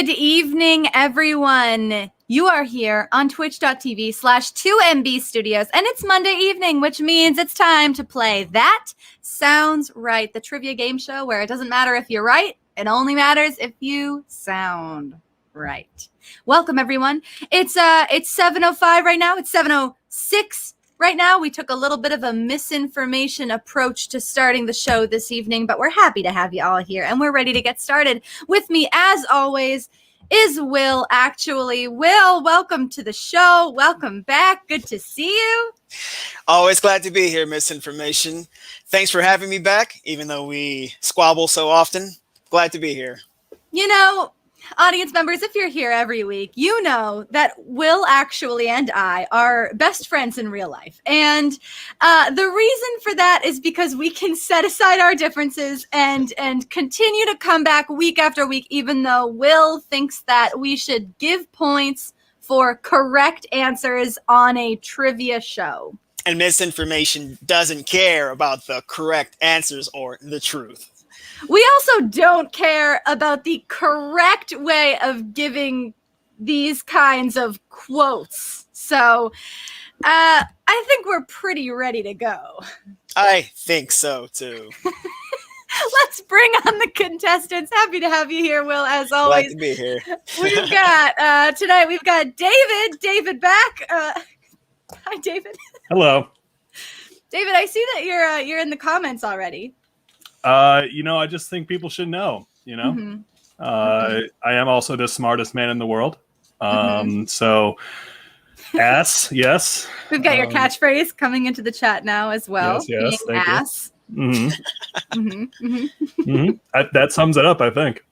Good evening, everyone. You are here on twitch.tv/2MB Studios, and it's Monday evening, which means it's time to play That Sounds Right, the trivia game show where it doesn't matter if you're right, it only matters if you sound right. Welcome, everyone. It's 7:05 right now. It's 7:06 right now. We took a little bit of a misinformation approach to starting the show this evening, but we're happy to have you all here, and we're ready to get started. With me, as always, is Will, actually. Will, welcome to the show. Welcome back. Good to see you. Always glad to be here, Misinformation. Thanks for having me back, even though we squabble so often. Glad to be here. You know, audience members, if you're here every week, you know that Will actually and I are best friends in real life. And the reason for that is because we can set aside our differences and continue to come back week after week, even though Will thinks that we should give points for correct answers on a trivia show. And Misinformation doesn't care about the correct answers or the truth. We also don't care about the correct way of giving these kinds of quotes. So I think we're pretty ready to go. I think so, too. Let's bring on the contestants. Happy to have you here, Will, as always. Glad to be here. We've got, tonight, we've got David. David back. Hi, David. Hello. David, I see that you're in the comments already. I just think people should know, Mm-hmm. I am also the smartest man in the world. So ass, yes. We've got your catchphrase coming into the chat now as well. Yes, being thank ass. You. That sums it up, I think.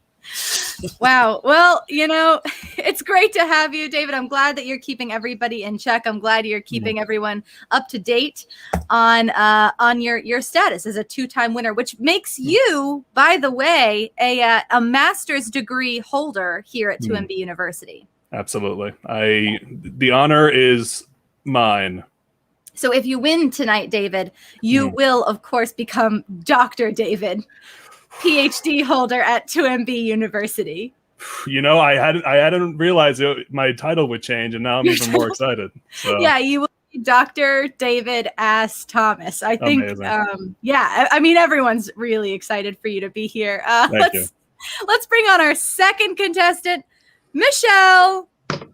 Wow. Well, it's great to have you, David. I'm glad that you're keeping everybody in check. I'm glad you're keeping everyone up to date on your status as a two-time winner, which makes you, by the way, a master's degree holder here at 2MB University. Absolutely. The honor is mine. So if you win tonight, David, you will, of course, become Dr. David, PhD holder at 2MB University. I hadn't realized my title would change, and now I'm even more excited. So. Yeah, you will be Dr. David S. Thomas. I think, everyone's really excited for you to be here. Let's bring on our second contestant, Michelle. Welcome.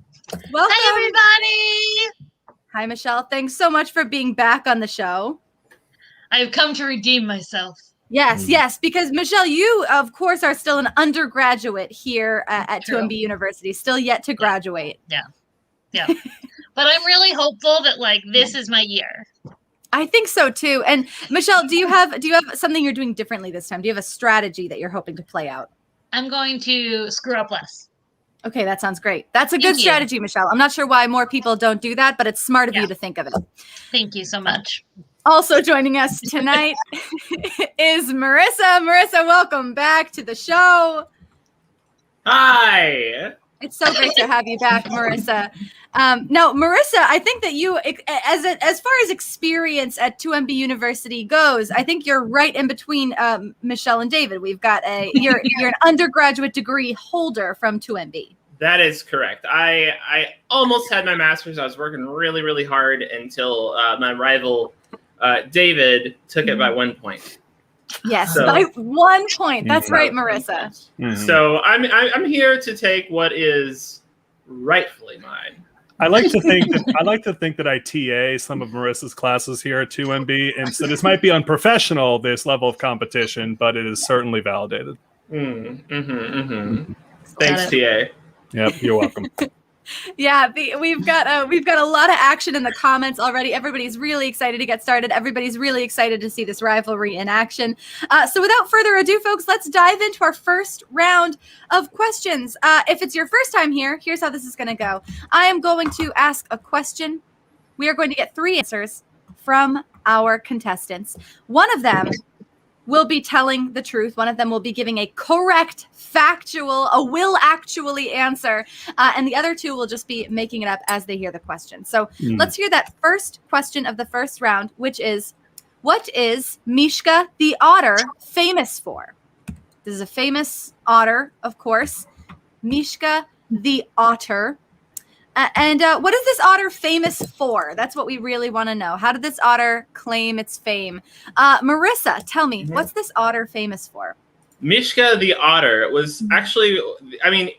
Hi, everybody. Hi, Michelle. Thanks so much for being back on the show. I've come to redeem myself. Yes, because Michelle, you, of course, are still an undergraduate here at 2MB University, still yet to graduate. Yeah. But I'm really hopeful that, this is my year. I think so, too. And, Michelle, do you have something you're doing differently this time? Do you have a strategy that you're hoping to play out? I'm going to screw up less. Okay, that sounds great. That's a good strategy, Michelle. I'm not sure why more people don't do that, but it's smart of you to think of it. Thank you so much. Also joining us tonight is Marissa. Marissa, welcome back to the show. Hi. It's so great to have you back, Marissa. Now, Marissa, I think that you, as far as experience at 2MB University goes, I think you're right in between Michelle and David. We've got you're an undergraduate degree holder from 2MB. That is correct. I almost had my master's. I was working really, really hard until my rival David took it by 1 point. Yes, by 1 point. That's right, Marissa. So I'm here to take what is rightfully mine. I like to think that I TA some of Marissa's classes here at 2MB, and so this might be unprofessional, this level of competition, but it is certainly validated. Thanks, TA. Yep, you're welcome. Yeah, we've got a lot of action in the comments already. Everybody's really excited to get started. Everybody's really excited to see this rivalry in action. So without further ado, folks, let's dive into our first round of questions. If it's your first time here, here's how this is going to go. I am going to ask a question. We are going to get 3 answers from our contestants. One of them will be telling the truth. One of them will be giving a correct, factual, a will actually answer. And the other 2 will just be making it up as they hear the question. So let's hear that first question of the first round, which is, what is Mishka the otter famous for? This is a famous otter, of course. Mishka the otter. And what is this otter famous for? That's what we really want to know. How did this otter claim its fame? Marissa, tell me, what's this otter famous for? Mishka the otter was actually, I mean,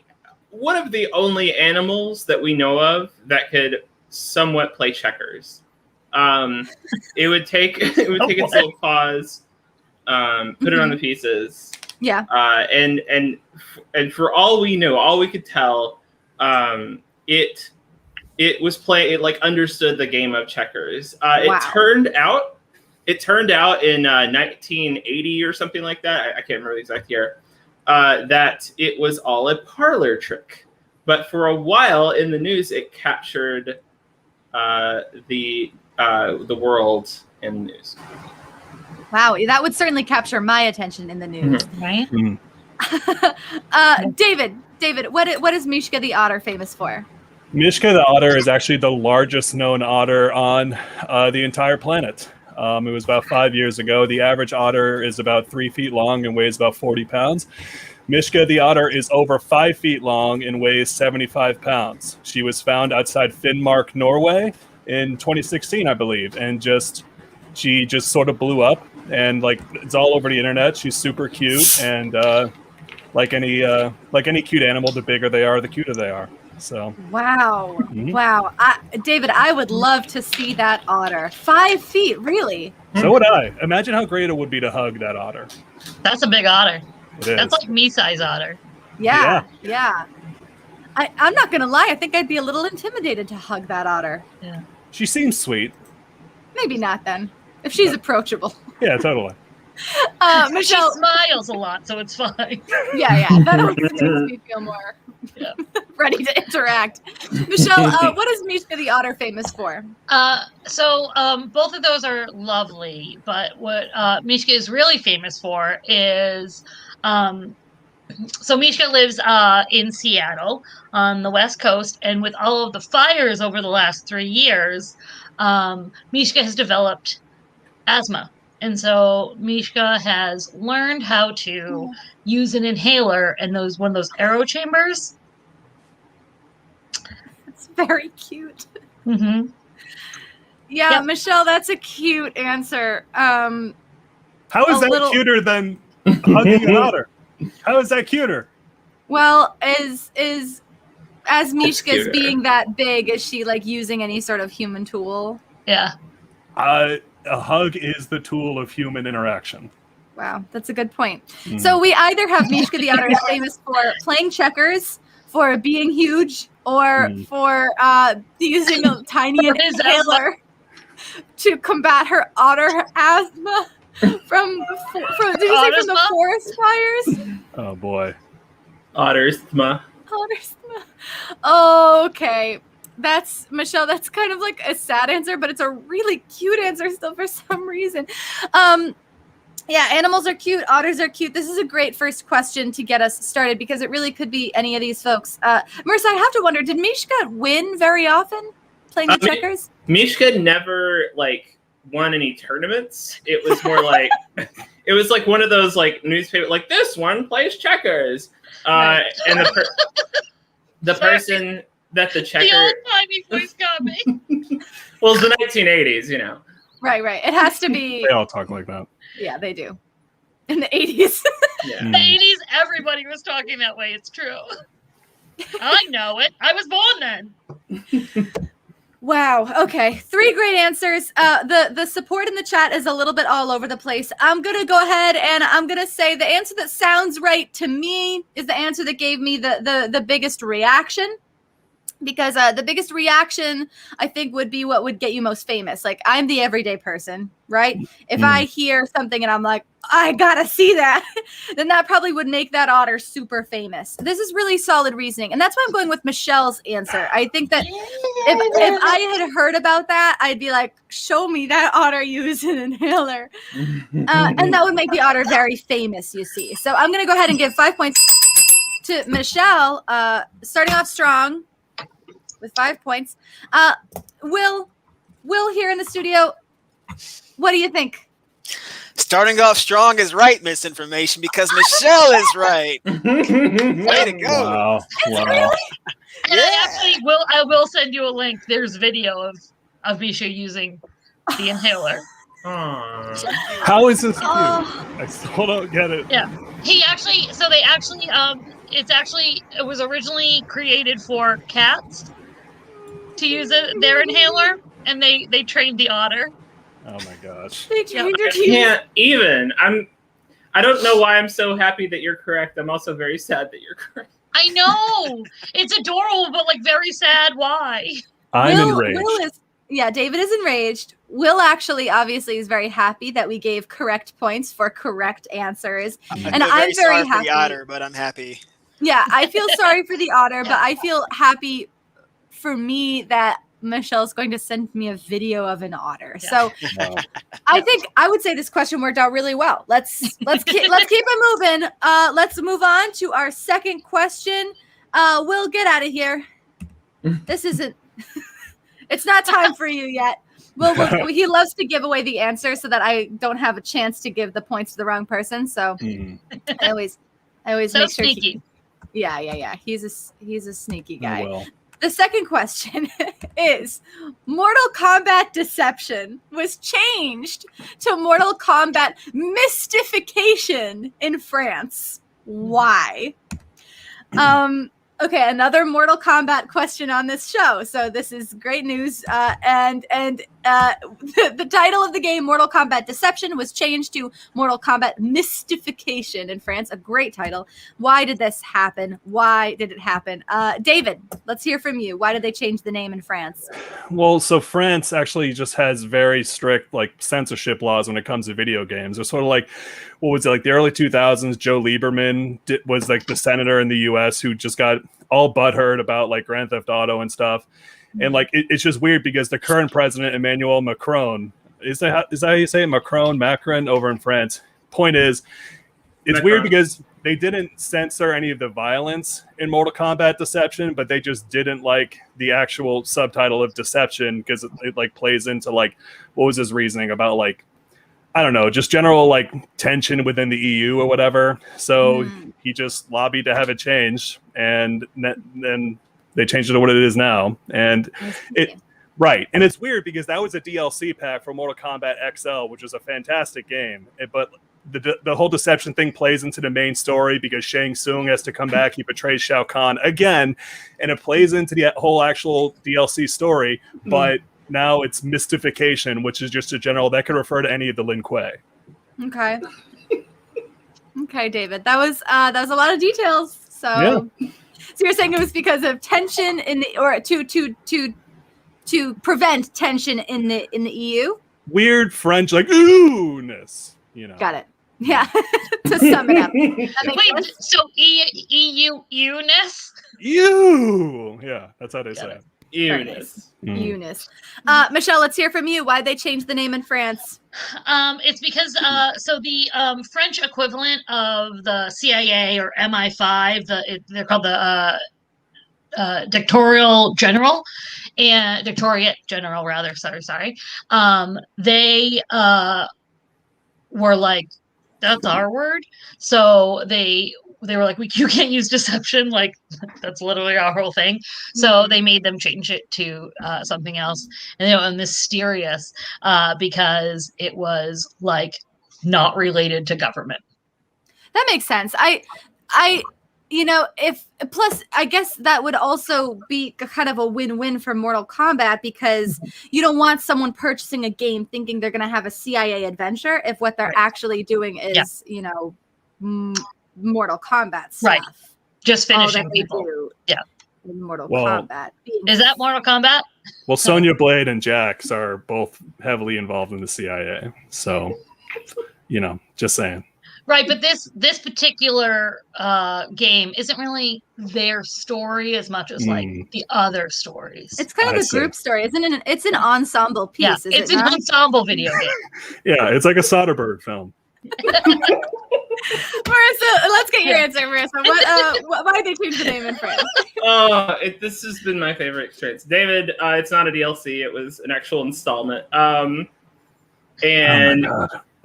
one of the only animals that we know of that could somewhat play checkers. It would take its little paws, put it on the pieces. Yeah. And for all we knew, all we could tell, it was it like understood the game of checkers. It turned out in 1980 or something like that. I can't remember the exact year. That it was all a parlor trick, but for a while in the news, it captured the world in the news. Wow, that would certainly capture my attention in the news, right? David, what is Mishka the otter famous for? Mishka the otter is actually the largest known otter on the entire planet. It was about 5 years ago. The average otter is about 3 feet long and weighs about 40 pounds. Mishka the otter is over 5 feet long and weighs 75 pounds. She was found outside Finnmark, Norway in 2016, I believe, and she just sort of blew up, and like it's all over the internet. She's super cute, and like any cute animal, the bigger they are, the cuter they are. So wow. David, I would love to see that otter. 5 feet, really? So would I. Imagine how great it would be to hug that otter. That's a big otter. It is. That's like me-size otter. Yeah. I'm not gonna lie, I think I'd be a little intimidated to hug that otter. Yeah. She seems sweet. Maybe not then, if she's approachable. Yeah, totally. Michelle, she smiles a lot, so it's fine. Yeah, that always makes me feel more ready to interact. Michelle, what is Mishka the otter famous for? So both of those are lovely, but what Mishka is really famous for is, so Mishka lives in Seattle on the West Coast, and with all of the fires over the last 3 years, Mishka has developed asthma. And so Mishka has learned how to use an inhaler and one of those aero chambers. It's very cute. Mm-hmm. Yeah, Yep. Michelle, that's a cute answer. How is that cuter than hugging an otter? How is that cuter? Well, as Mishka's cuter. being that big, is she like using any sort of human tool? Yeah. A hug is the tool of human interaction. Wow, that's a good point. So we either have Mishka the otter famous for playing checkers, for being huge, or for using a tiny inhaler to combat her otter asthma from the forest fires. Oh boy, Ottersthma. Okay. That's Michelle. That's kind of like a sad answer, but it's a really cute answer still for some reason. Yeah, animals are cute. Otters are cute. This is a great first question to get us started because it really could be any of these folks. Marissa, I have to wonder, did Mishka win very often playing the checkers? Mishka never won any tournaments. It was more like it was like one of those newspaper this one plays checkers, and the person that the checker. The old-timey voice got me. Well, it's the 1980s, you know. Right. It has to be. They all talk like that. Yeah, they do. In the 80s. Yeah. The 80s, everybody was talking that way. It's true. I know it. I was born then. Wow. Okay. 3 great answers. The support in the chat is a little bit all over the place. I'm going to go ahead and I'm going to say the answer that sounds right to me is the answer that gave me the biggest reaction. Because the biggest reaction, I think, would be what would get you most famous. Like, I'm the everyday person, right? If I hear something and I'm like, I gotta see that, then that probably would make that otter super famous. This is really solid reasoning. And that's why I'm going with Michelle's answer. I think that if I had heard about that, I'd be like, show me that otter use an inhaler. And that would make the otter very famous, you see. So I'm going to go ahead and give 5 points to Michelle, starting off strong with 5 points. Will here in the studio, what do you think? Starting off strong is right, misinformation, because Michelle is right. Way to go. Wow. And I will send you a link. There's video of Misha using the inhaler. How is this cute? I still don't get it. Yeah. It was originally created for cats to use their inhaler, and they trained the otter. Oh my gosh. I can't even. I don't know why I'm so happy that you're correct. I'm also very sad that you're correct. I know. It's adorable, but like very sad. Why? I'm enraged. David is enraged. Will actually obviously is very happy that we gave correct points for correct answers. And I'm very happy. For the otter, but I'm happy. Yeah, I feel sorry for the otter, but I feel happy for me that Michelle's going to send me a video of an otter. Yeah. So I think I would say this question worked out really well. Let's keep it moving. Let's move on to our second question. Will, get out of here. This isn't it's not time for you yet. Will, he loves to give away the answer so that I don't have a chance to give the points to the wrong person. So I always so make sure sneaky. Yeah. He's a sneaky guy. Oh, well. The second question is, Mortal Kombat Deception was changed to Mortal Kombat Mystification in France. Why? Okay, another Mortal Kombat question on this show. So this is great news. The title of the game, Mortal Kombat Deception, was changed to Mortal Kombat Mystification in France. A great title. Why did this happen? Why did it happen? David, let's hear from you. Why did they change the name in France? Well, so France actually just has very strict censorship laws when it comes to video games. They're sort of like, what was it, like the early 2000s, Joe Lieberman was the senator in the US who just got all butthurt about Grand Theft Auto and stuff. And it's just weird because the current president, Emmanuel Macron, is that how you say it? Macron over in France. Point is, it's weird because they didn't censor any of the violence in Mortal Kombat Deception, but they just didn't like the actual subtitle of Deception because it plays into what was his reasoning about I don't know, just general tension within the EU or whatever. So he just lobbied to have it changed, and then they changed it to what it is now. And and it's weird because that was a DLC pack for Mortal Kombat XL, which was a fantastic game. But the whole deception thing plays into the main story because Shang Tsung has to come back. He betrays Shao Kahn again, and it plays into the whole actual DLC story. But now it's mystification, which is just a general that could refer to any of the Lin Kuei. Okay. Okay, David. That was a lot of details. So you're saying it was because of tension in the or to prevent tension in the EU? Weird French ooh-ness, Got it. Yeah. To sum it up. Wait, so EU-ness? You. Yeah, that's how they say it. Eunice. Eunice. Michelle, let's hear from you. Why'd they change the name in France? It's because the French equivalent of the CIA or MI5, they're called the Directorial General and Directorate General rather. Sorry. They were like, that's our word. So they were like, you can't use deception. That's literally our whole thing. So they made them change it to something else. And they were mysterious because it was not related to government. That makes sense. Plus I guess that would also be kind of a win-win for Mortal Kombat because you don't want someone purchasing a game thinking they're going to have a CIA adventure if what they're actually doing is, Mortal Kombat stuff. Right. Just finishing people. In Mortal Kombat. Is that Mortal Kombat? Well, Sonya Blade and Jax are both heavily involved in the CIA. So, just saying. Right, but this particular game isn't really their story as much as the other stories. It's kind of a group story, isn't it? It's an ensemble piece. Yeah, it's an ensemble video game. Yeah, it's like a Soderbergh film. Marissa, let's get your answer, Marissa. Why did they change the name in France? This has been my favorite experience. David, it's not a DLC. It was an actual installment. And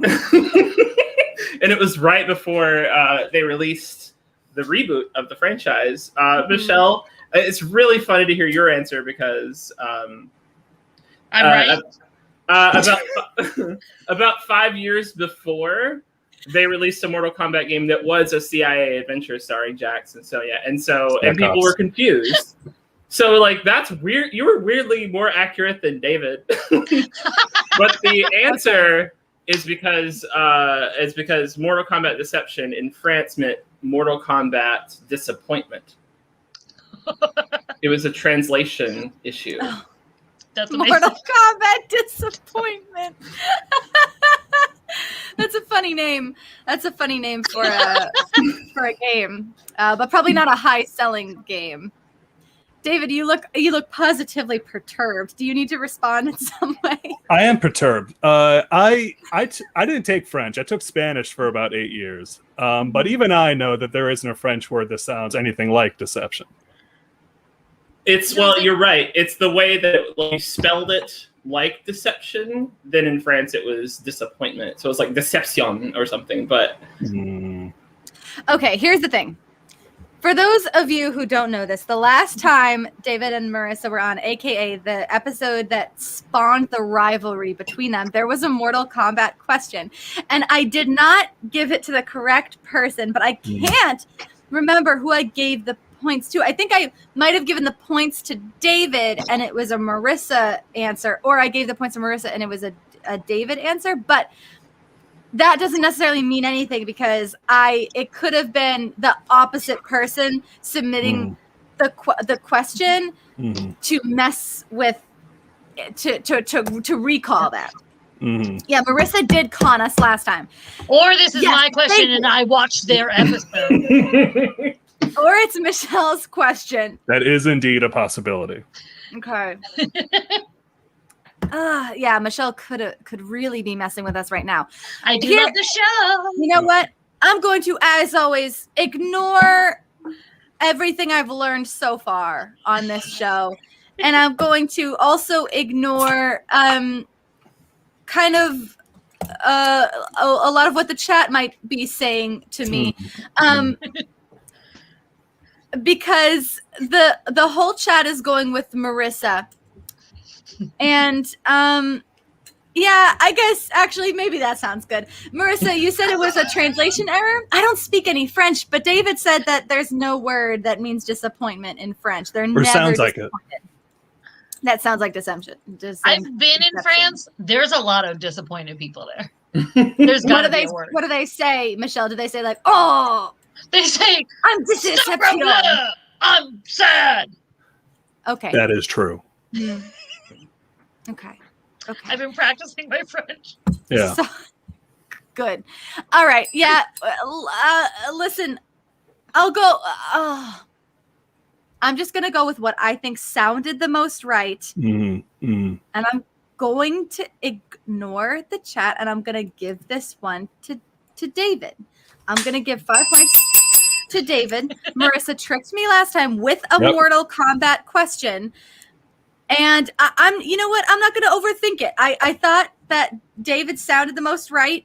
And it was right before they released the reboot of the franchise. Michelle, it's really funny to hear your answer because I'm right. About 5 years before, they released a Mortal Kombat game that was a CIA adventure starring Jax and Sonya, and people were confused. So, like, that's weird. You were weirdly more accurate than David. But the answer is because Mortal Kombat Deception in France meant Mortal Kombat Disappointment. It was a translation issue. Oh, that's amazing. Mortal Kombat Disappointment. That's a funny name. That's a funny name for a game, but probably not a high-selling game. David, you look positively perturbed. Do you need to respond in some way? I am perturbed. I didn't take French. I took Spanish for about 8 years. But even I know that there isn't a French word that sounds anything like deception. You're right. It's the way that you spelled it like deception. Then in France, it was disappointment. So it's like deception or something. But okay, here's the thing. For those of you who don't know this, the last time David and Marissa were on, aka the episode that spawned the rivalry between them, there was a Mortal Kombat question. And I did not give it to the correct person, but I can't remember who I gave the points to. I think I might have given the points to David and it was a Marissa answer, or I gave the points to Marissa and it was a David answer, but that doesn't necessarily mean anything because it could have been the opposite person submitting the question to mess with to recall that. Yeah, Marissa did con us last time. Or this is my question and I watched their episode. Or it's Michelle's question. That is indeed a possibility. Okay. Yeah, Michelle could really be messing with us right now. I do love the show. You know what? I'm going to, as always, ignore everything I've learned so far on this show. And I'm going to also ignore kind of a lot of what the chat might be saying to me. Because the whole chat is going with Marissa. And yeah, I guess actually maybe that sounds good. Marissa, you said it was a translation error. I don't speak any French, but David said that there's no word that means disappointment in French. They're never sounds like it. That sounds like deception. I've been in France. There's a lot of disappointed people there. There's gotta be a word. What do they say, Michelle? Do they say like, oh? They say, I'm disappointed. I'm sad. Okay. That is true. Okay. I've been practicing my French. Yeah. So, good. All right. Yeah. Listen, I'll go. I'm just going to go with what I think sounded the most right. And I'm going to ignore the chat and I'm going to give this one to David. I'm going to give 5 points to David. Marissa tricked me last time with a Mortal Kombat question. And I'm, you know what? I'm not going to overthink it. I thought that David sounded the most right.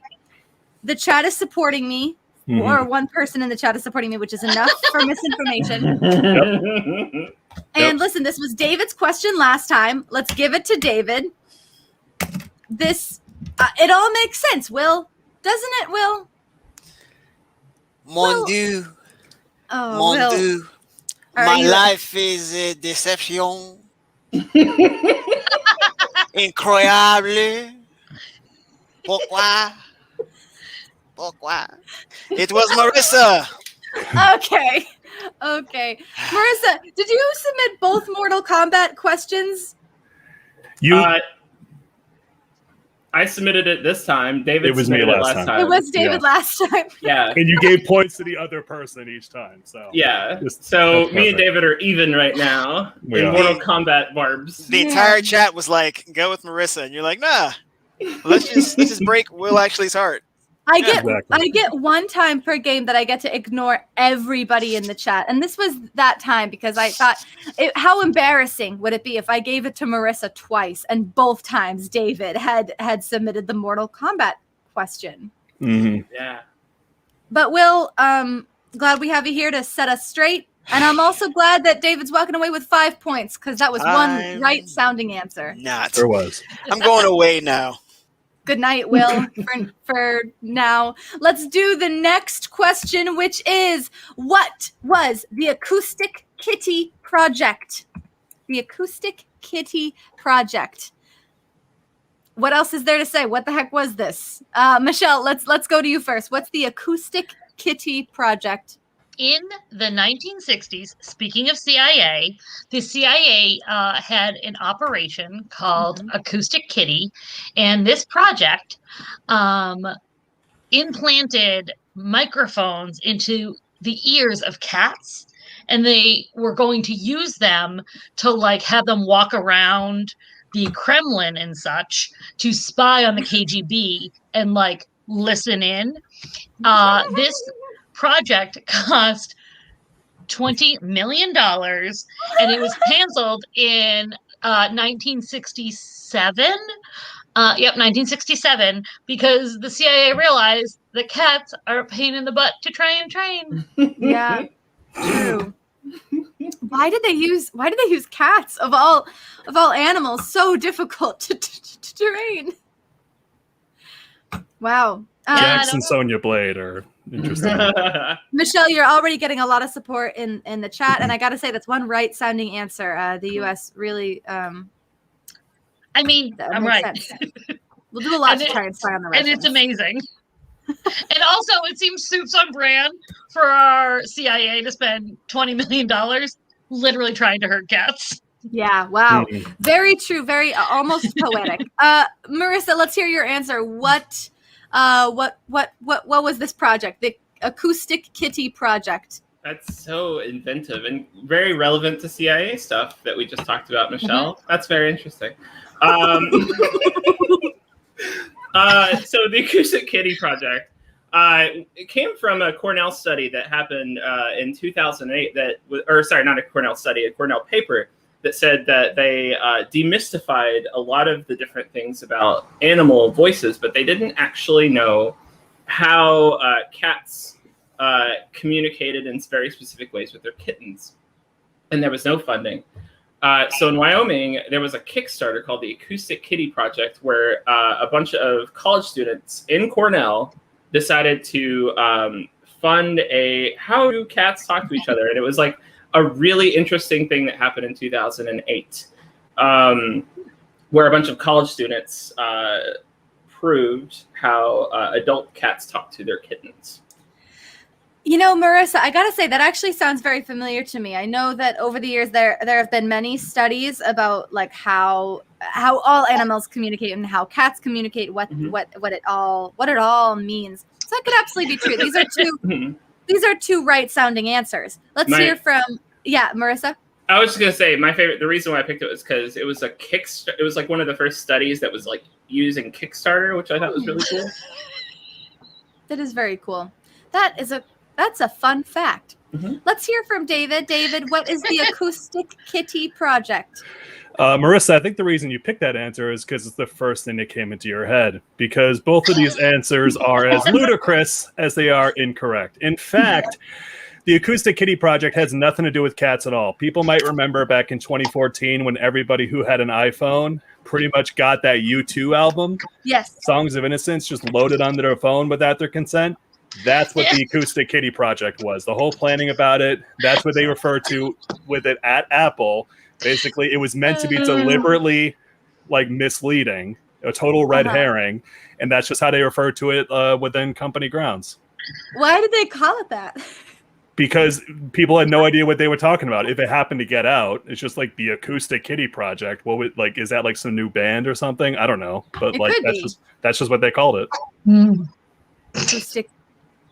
The chat is supporting me, or one person in the chat is supporting me, which is enough for misinformation. And listen, this was David's question last time. Let's give it to David. This, it all makes sense, Will. Doesn't it, Will? Mon Dieu. Oh, Mon Will. Dieu. My life is a deception. Incroyable. Pourquoi? It was Marissa. Okay. Marissa, did you submit both Mortal Kombat questions? I submitted it this time. David submitted it last time. It was David last time. Yeah. And you gave points to the other person each time. So yeah. So me and David are even right now in Mortal Kombat barbs. The entire chat was like, go with Marissa. And you're like, nah. Let's just break Will Ashley's heart. I get one time per game that I get to ignore everybody in the chat. And this was that time because I thought, how embarrassing would it be if I gave it to Marissa twice and both times David had submitted the Mortal Kombat question. Mm-hmm. Yeah. But Will, glad we have you here to set us straight. And I'm also glad that David's walking away with 5 points because that was one right-sounding answer. Not. There was. I'm going away now. Good night, Will, for now. Let's do the next question, which is, what was the Acoustic Kitty Project? The Acoustic Kitty Project. What else is there to say? What the heck was this? Michelle, let's go to you first. What's the Acoustic Kitty Project? In the 1960s, speaking of CIA, the CIA had an operation called Acoustic Kitty, and this project implanted microphones into the ears of cats, and they were going to use them to like have them walk around the Kremlin and such to spy on the KGB and like listen in. This project cost $20 million, and it was canceled in 1967. 1967, because the CIA realized that cats are a pain in the butt to try and train. Yeah, true. Why did they use cats of all animals? So difficult to train. Wow. Jax and Sonya Blade are interesting. Michelle, you're already getting a lot of support in the chat, and I got to say that's one right sounding answer. The U.S. really. I mean, I'm right. We'll do a lot to try and spy on the Russians. And it's amazing. And also, it seems soups on brand for our CIA to spend $20 million literally trying to hurt cats. Yeah, wow. Very true, very almost poetic. Marissa, let's hear your answer. What was this project? The Acoustic Kitty Project. That's so inventive and very relevant to CIA stuff that we just talked about, Michelle. That's very interesting. So the Acoustic Kitty Project, it came from a Cornell study that happened in 2008 not a Cornell study, a Cornell paper that said that they demystified a lot of the different things about animal voices, but they didn't actually know how cats communicated in very specific ways with their kittens. And there was no funding. So in Wyoming, there was a Kickstarter called the Acoustic Kitty Project, where a bunch of college students in Cornell decided to fund how do cats talk to each other? And it was like a really interesting thing that happened in 2008, where a bunch of college students proved how adult cats talk to their kittens. You know, Marissa, I got to say that actually sounds very familiar to me. I know that over the years there have been many studies about like how all animals communicate and how cats communicate, what it all means. So that could absolutely be true. These are two right sounding answers. Let's hear from Marissa. I was just gonna say the reason why I picked it was because it was it was like one of the first studies that was like using Kickstarter, which I thought was really cool. That is very cool. That's a fun fact. Let's hear from David. David, what is the Acoustic Kitty Project? Marissa, I think the reason you picked that answer is because it's the first thing that came into your head, because both of these answers are as ludicrous as they are incorrect. In fact, the Acoustic Kitty Project has nothing to do with cats at all. People might remember back in 2014 when everybody who had an iPhone pretty much got that U2 album. Yes. Songs of Innocence just loaded onto their phone without their consent. That's what the Acoustic Kitty Project was. The whole planning about it, that's what they refer to with it at Apple. Basically, it was meant to be deliberately like misleading, a total red herring, and that's just how they refer to it within company grounds. Why did they call it that? Because people had no idea what they were talking about. If it happened to get out, it's just like the Acoustic Kitty Project. What would is that like some new band or something? I don't know, but that's just what they called it. Acoustic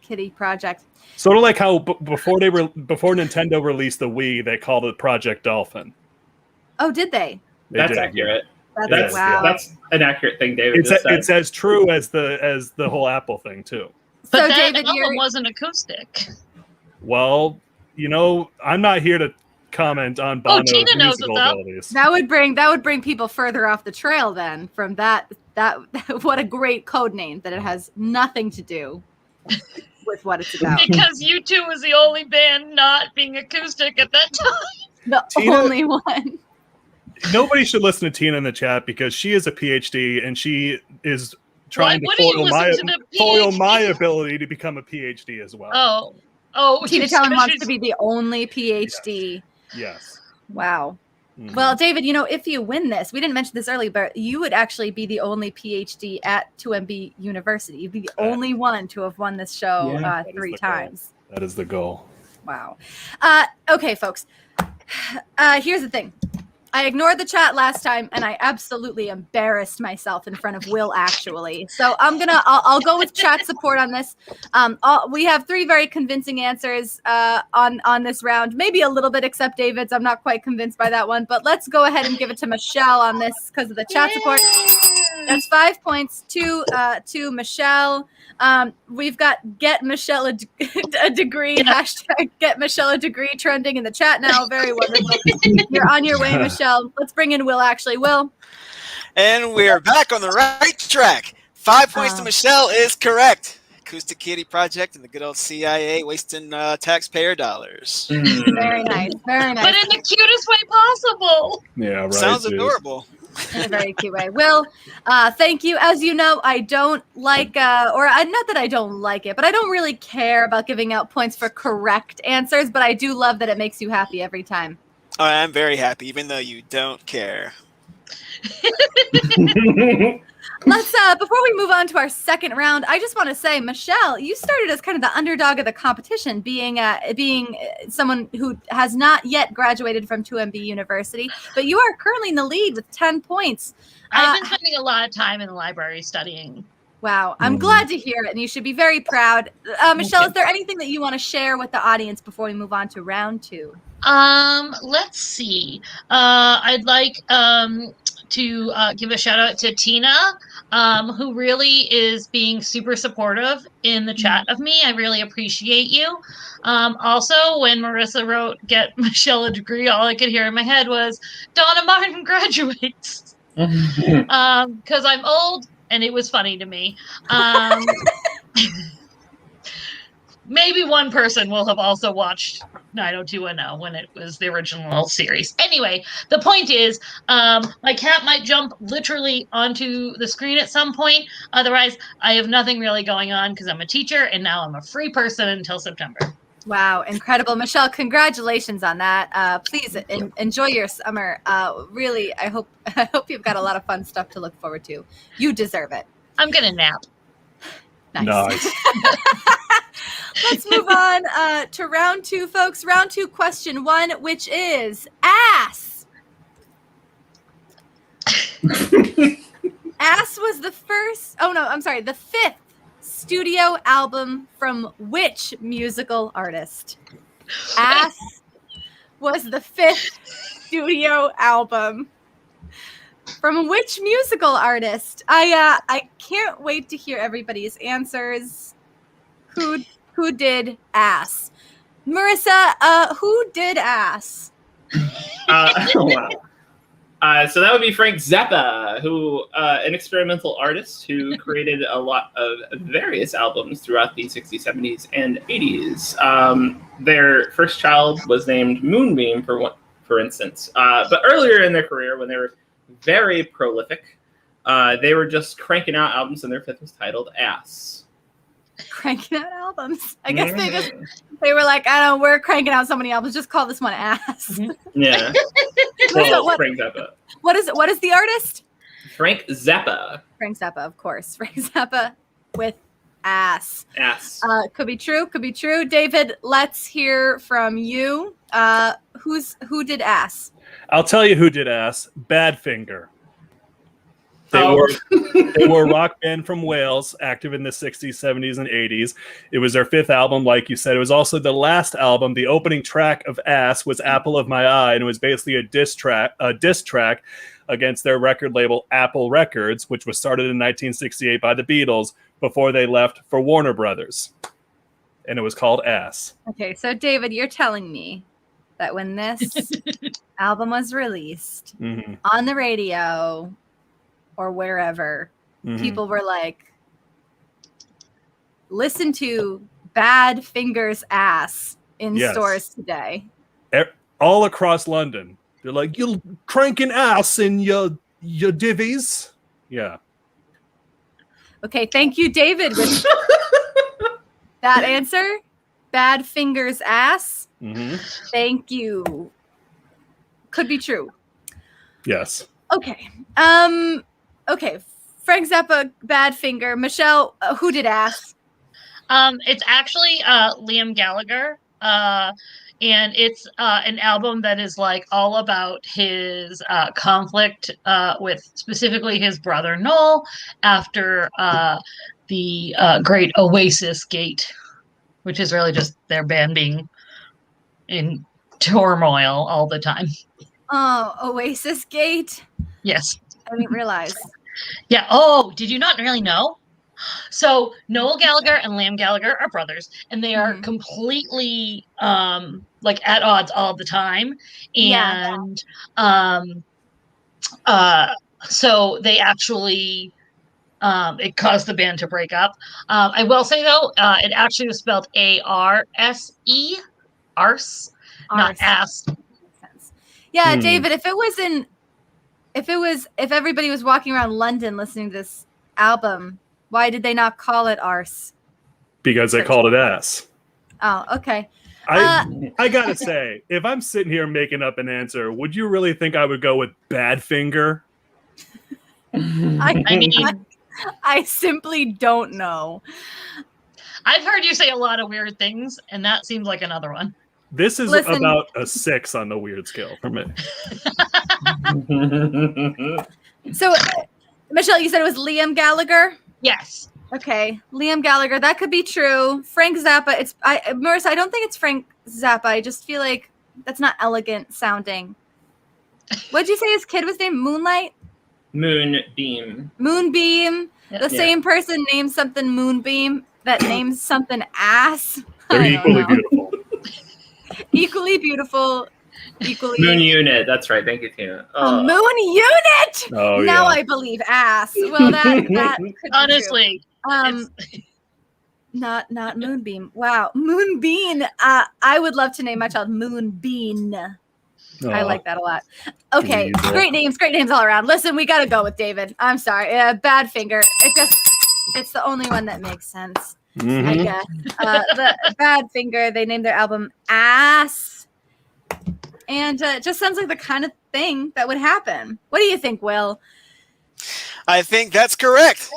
Kitty Project. Sort of like how before Nintendo released the Wii, they called it Project Dolphin. Oh, did they? That's accurate. That's an accurate thing, David. It's as true as the whole Apple thing too. But so, that David, album wasn't acoustic. Well, I'm not here to comment on Bono's musical abilities. That would bring people further off the trail then from that That what a great code name that it has nothing to do with what it's about. Because U2 was the only band not being acoustic at that time. The only one. Nobody should listen to Tina in the chat because she is a PhD and she is trying to foil my ability to become a PhD as well. Tina Talon wants to be the only PhD. Yes. Wow. Mm-hmm. Well, David, if you win this, we didn't mention this earlier, but you would actually be the only PhD at 2MB University. You'd be the only one to have won this show 3 times. That is the goal. Wow. Okay, folks. Here's the thing. I ignored the chat last time, and I absolutely embarrassed myself in front of Will, actually. So I'll go with chat support on this. We have 3 very convincing answers on this round. Maybe a little bit, except David's. I'm not quite convinced by that one. But let's go ahead and give it to Michelle on this because of the chat support. That's 5 points to Michelle. We've got Get Michelle a degree, hashtag Get Michelle a degree trending in the chat now. Very wonderful. You're on your way, Michelle. Let's bring in Will, actually. Will. And we're back on the right track. 5 points to Michelle is correct. Acoustic Kitty Project and the good old CIA wasting taxpayer dollars. Very nice. Very nice. But in the cutest way possible. Yeah, right. Sounds adorable. In a very cute way. Will, thank you. As you know, I don't like, not that I don't like it, but I don't really care about giving out points for correct answers, but I do love that it makes you happy every time. Oh, I'm very happy, even though you don't care. Let's, before we move on to our second round, I just want to say, Michelle, you started as kind of the underdog of the competition, being someone who has not yet graduated from 2MB University, but you are currently in the lead with 10 points. I've been spending a lot of time in the library studying. Wow. I'm glad to hear it, and you should be very proud. Michelle, is there anything that you want to share with the audience before we move on to round 2? Let's see. I'd like to give a shout out to Tina, who really is being super supportive in the chat of me. I really appreciate you. Also, when Marissa wrote "Get Michelle a degree," all I could hear in my head was Donna Martin graduates. Because I'm old, and it was funny to me. Maybe one person will have also watched 90210 when it was the original series. Anyway, the point is, my cat might jump literally onto the screen at some point. Otherwise, I have nothing really going on because I'm a teacher and now I'm a free person until September. Wow, incredible. Michelle, congratulations on that. Please enjoy your summer. Really, I hope you've got a lot of fun stuff to look forward to. You deserve it. I'm going to nap. Nice. Let's move on to round 2, folks. Round 2, question 1, which is ass. Ass was the the 5th studio album from which musical artist? Ass was the 5th studio album from which musical artist? I can't wait to hear everybody's answers. Who did ass? Marissa, who did ass? Wow. So that would be Frank Zappa, who an experimental artist who created a lot of various albums throughout the 60s, 70s, and 80s. Their first child was named Moonbeam, for instance. But earlier in their career, when they were very prolific, they were just cranking out albums, and their 5th was titled Ass. Cranking out albums. I guess they were like, I don't know, we're cranking out so many albums. Just call this one Ass. Yeah. Frank Zappa. What is it? What is the artist? Frank Zappa. Frank Zappa, of course. Frank Zappa with Ass. Ass. Could be true. Could be true. David, let's hear from you. Who did Ass? I'll tell you who did Ass. Badfinger. They were a rock band from Wales, active in the 60s, 70s, and 80s. It was their 5th album, like you said. It was also the last album. The opening track of Ass was Apple of My Eye, and it was basically a diss track against their record label, Apple Records, which was started in 1968 by the Beatles before they left for Warner Brothers. And it was called Ass. Okay, so David, you're telling me that when this album was released on the radio or wherever, people were like, listen to Badfinger's ass in stores today. All across London. They're like, you're cranking ass in your divvies. Yeah. Okay, thank you, David, with that answer. Badfinger's ass. Thank you. Could be true. Yes. Okay. Okay. Frank Zappa, Badfinger. Michelle, who did ass? It's actually Liam Gallagher. And it's an album that is like all about his conflict with specifically his brother Noel after the Great Oasis Gate, which is really just their band being in turmoil all the time. Oh, Oasis Gate? Yes. I didn't realize. Yeah. Oh, did you not really know? So Noel Gallagher and Liam Gallagher are brothers, and they are completely like at odds all the time. And so they actually it caused the band to break up. I will say though, it actually was spelled A-R-S-E, arse, not ass. Yeah, David, if everybody was walking around London listening to this album, why did they not call it arse? Because they called it ass. Oh, okay. I gotta say, if I'm sitting here making up an answer, would you really think I would go with Badfinger? I simply don't know. I've heard you say a lot of weird things, and that seems like another one. This is about a 6 on the weird scale for me. So, Michelle, you said it was Liam Gallagher? Yes. Okay, Liam Gallagher. That could be true. Frank Zappa. Marissa, I don't think it's Frank Zappa. I just feel like that's not elegant sounding. What'd you say his kid was named? Moonlight? Moonbeam. Moonbeam. The same person named something Moonbeam that names something ass. They're equally beautiful. Equally beautiful. Equally. Moon Unit. That's right. Thank you, Tina. Moon Unit. Oh, now I believe ass. Well, that could honestly. Not Moonbeam. Wow, Moonbeam. I would love to name my child Moonbeam. I like that a lot. Okay, great names all around. Listen, we got to go with David. I'm sorry. Badfinger. It's the only one that makes sense. I guess. The Badfinger, they named their album Ass. And it just sounds like the kind of thing that would happen. What do you think, Will? I think that's correct.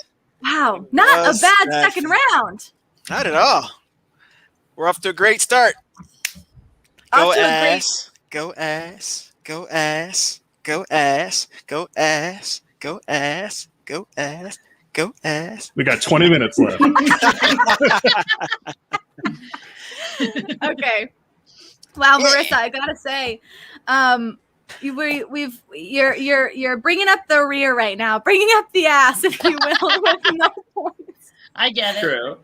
Wow, not a bad second round. Not at all. We're off to a great start. Go ass, go ass, go ass, go ass, go ass, go ass, go ass, go ass. We got 20 minutes left. Okay. Wow, Marissa, I gotta say, you're bringing up the rear right now, bringing up the ass, if you will, with no points. I get it. True.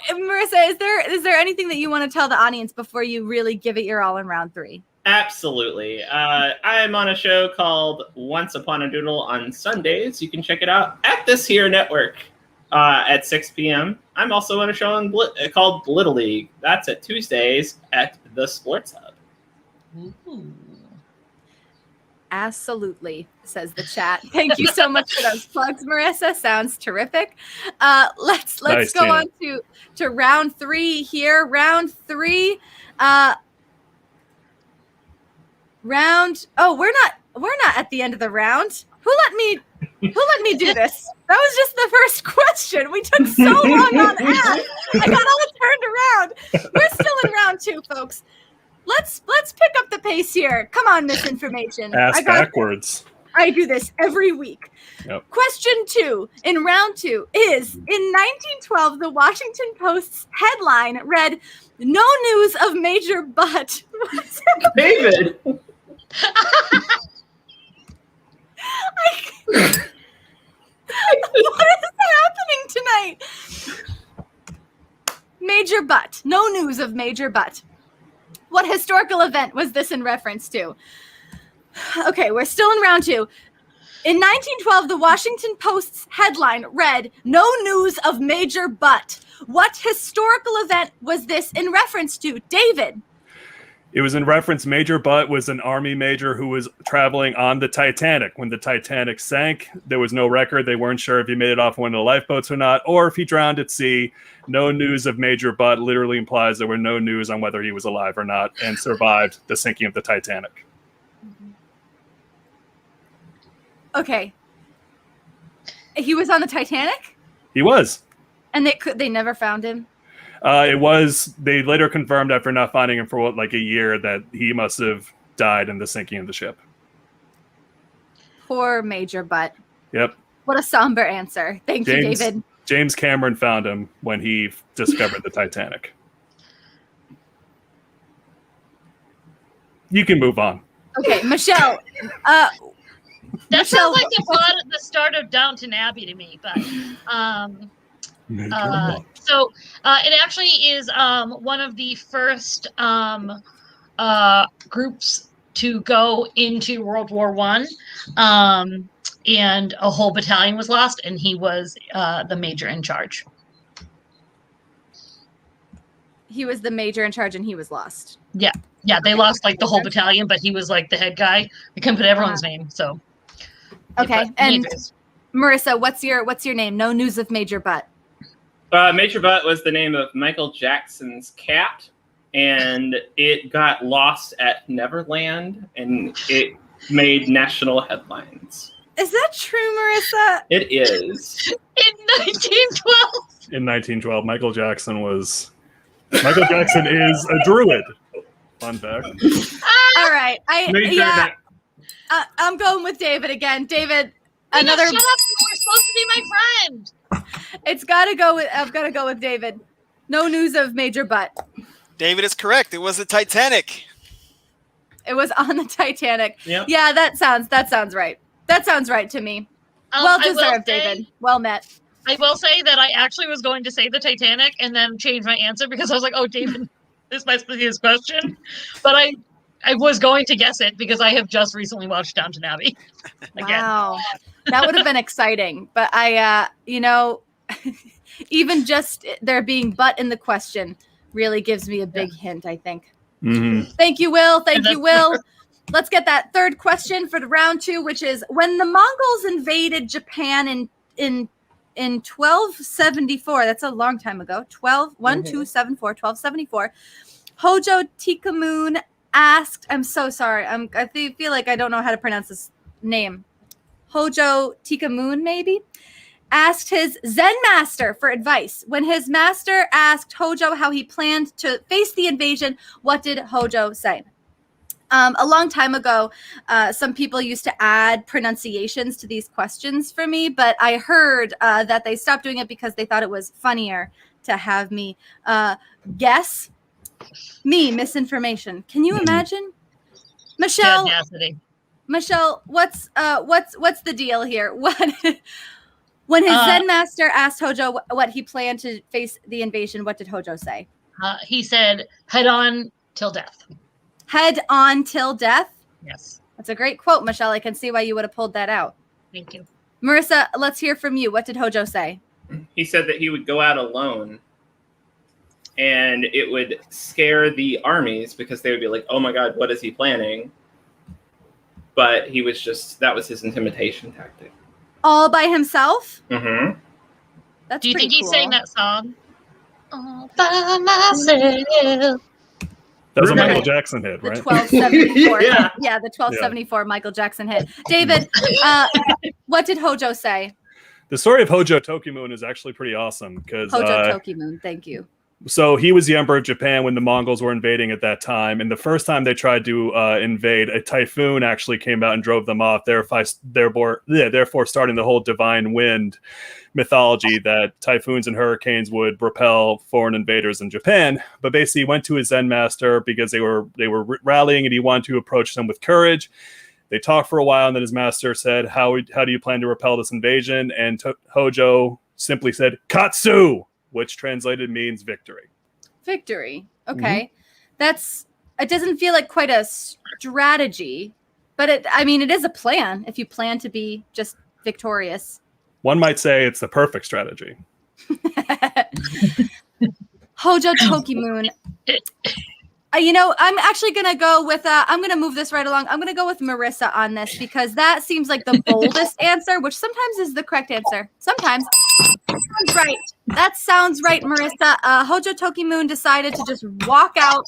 Marissa, is there anything that you want to tell the audience before you really give it your all in round 3? Absolutely. I'm on a show called Once Upon a Doodle on Sundays. You can check it out at this here network at 6 p.m. I'm also on a show called Little League. That's at Tuesdays at the Sports Hub. Ooh. Absolutely, says the chat. Thank you so much for those plugs, Marissa. Sounds terrific. Let's nice, go Tina. on to round 3 here. Round 3. We're not at the end of the round. Who let me do this? That was just the first question. We took so long on ass. I got all turned around. We're still in round 2, folks. Let's pick up the pace here. Come on, misinformation. Ass backwards. I do this every week. Yep. Question 2 in round 2 is, in 1912, the Washington Post's headline read, "No news of major butt." David! What is happening tonight? Major butt. No news of major butt. What historical event was this in reference to? Okay, we're still in round 2. In 1912, the Washington Post's headline read, "No news of Major Butt." What historical event was this in reference to? David. It was in reference, Major Butt was an Army major who was traveling on the Titanic. When the Titanic sank, there was no record. They weren't sure if he made it off one of the lifeboats or not, or if he drowned at sea. No news of Major Butt literally implies there were no news on whether he was alive or not and survived the sinking of the Titanic. Okay. He was on the Titanic? He was. And they never found him? They later confirmed after not finding him for a year that he must have died in the sinking of the ship. Poor Major Butt. Yep. What a somber answer. Thank you, David. James Cameron found him when he discovered the Titanic. You can move on. Okay, Michelle. That sounds like the start of Downton Abbey to me, but so it actually is one of the first groups to go into World War I, and a whole battalion was lost, and he was the major in charge. He was the major in charge, and he was lost. Yeah, they lost like the whole battalion, but he was like the head guy. I couldn't put everyone's name, so. Okay, and Marissa, what's your name? No news of Major Butt. Major Butt was the name of Michael Jackson's cat, and it got lost at Neverland, and it made national headlines. Is that true, Marissa? It is. In 1912. In 1912, Michael Jackson is a druid. Fun fact. All right, I'm going with David again. David, another. Shut up! You were supposed to be my friend. I've got to go with David. No news of Major Butt. David is correct. It was the Titanic. It was on the Titanic. Yep. Yeah, that sounds right. That sounds right to me. Well deserved, David. Well met. I will say that I actually was going to say the Titanic and then change my answer because I was like, oh, David, this might be his question. But I was going to guess it because I have just recently watched Downton Abbey. Again. Wow. That would have been exciting. But even just there being butt in the question really gives me a big hint, I think. Mm-hmm. Thank you, Will. Thank you, Will. Let's get that third question for the round 2, which is when the Mongols invaded Japan in 1274, that's a long time ago, 1274, Hojo Tikamoon asked, I'm so sorry, I feel like I don't know how to pronounce this name, Hojo Tikamoon maybe, asked his Zen master for advice. When his master asked Hojo how he planned to face the invasion, what did Hojo say? A long time ago, some people used to add pronunciations to these questions for me, but I heard that they stopped doing it because they thought it was funnier to have me guess misinformation. Can you imagine? Michelle, what's the deal here? When his Zen master asked Hojo what he planned to face the invasion, what did Hojo say? He said, head on till death. Head on till death? Yes. That's a great quote, Michelle. I can see why you would have pulled that out. Thank you. Marissa, let's hear from you. What did Hojo say? He said that he would go out alone, and it would scare the armies because they would be like, oh my God, what is he planning? But that was his intimidation tactic. All by himself? Mm-hmm. That's Do you think cool. he sang that song? All by myself. That was a Michael Jackson hit, The right? 1274. Yeah. Yeah, the 1274 Michael Jackson hit. David, what did Hojo say? The story of Hojo Tokimoon is actually pretty awesome because Hojo Tokimoon, thank you. So he was the emperor of Japan when the Mongols were invading at that time. And the first time they tried to invade, a typhoon actually came out and drove them off, therefore starting the whole divine wind mythology that typhoons and hurricanes would repel foreign invaders in Japan. But basically he went to his Zen master because they were rallying and he wanted to approach them with courage. They talked for a while and then his master said, how do you plan to repel this invasion? And Hojo simply said, Katsu! Which translated means victory. Victory. Okay. Mm-hmm. It doesn't feel like quite a strategy, But it is a plan if you plan to be just victorious. One might say it's the perfect strategy. Hojo Tokimoon. I'm actually going to go with, I'm going to move this right along. I'm going to go with Marissa on this because that seems like the boldest answer, which sometimes is the correct answer. Sometimes. Sounds right. That sounds right, Marissa. Hojo Tokimoon decided to just walk out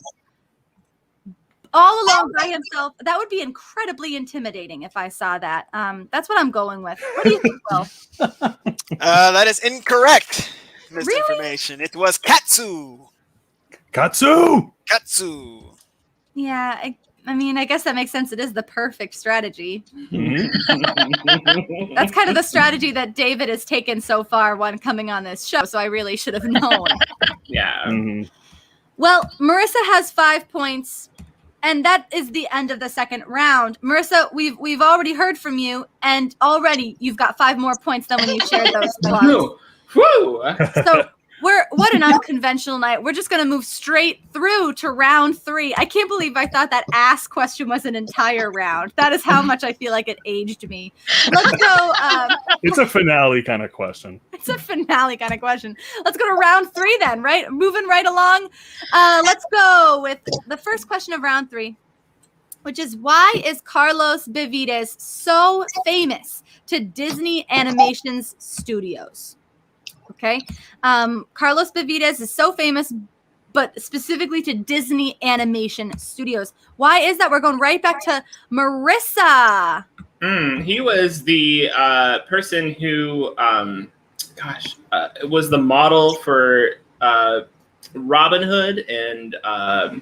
all alone by himself. That would be incredibly intimidating if I saw that. That's what I'm going with. What do you think, Will? That is incorrect. Really? Misinformation. It was Katsu. Katsu! Katsu. Yeah, I guess that makes sense. It is the perfect strategy. Mm-hmm. That's kind of the strategy that David has taken so far when coming on this show, so I really should have known. Yeah. Mm-hmm. Well, Marissa has 5 points, and that is the end of the second round. Marissa, we've already heard from you, and already you've got 5 more points than when you shared those plugs. Woo! So what an unconventional night. We're just going to move straight through to round 3. I can't believe I thought that ass question was an entire round. That is how much I feel like it aged me. Let's go. It's a finale kind of question. It's a finale kind of question. Let's go to round 3 then, right? Moving right along. Let's go with the first question of round 3, which is, why is Carlos Benavides so famous to Disney Animations Studios? Okay. Carlos Benavides is so famous, but specifically to Disney Animation Studios. Why is that? We're going right back to Marissa. He was the person who, was the model for Robin Hood and I'm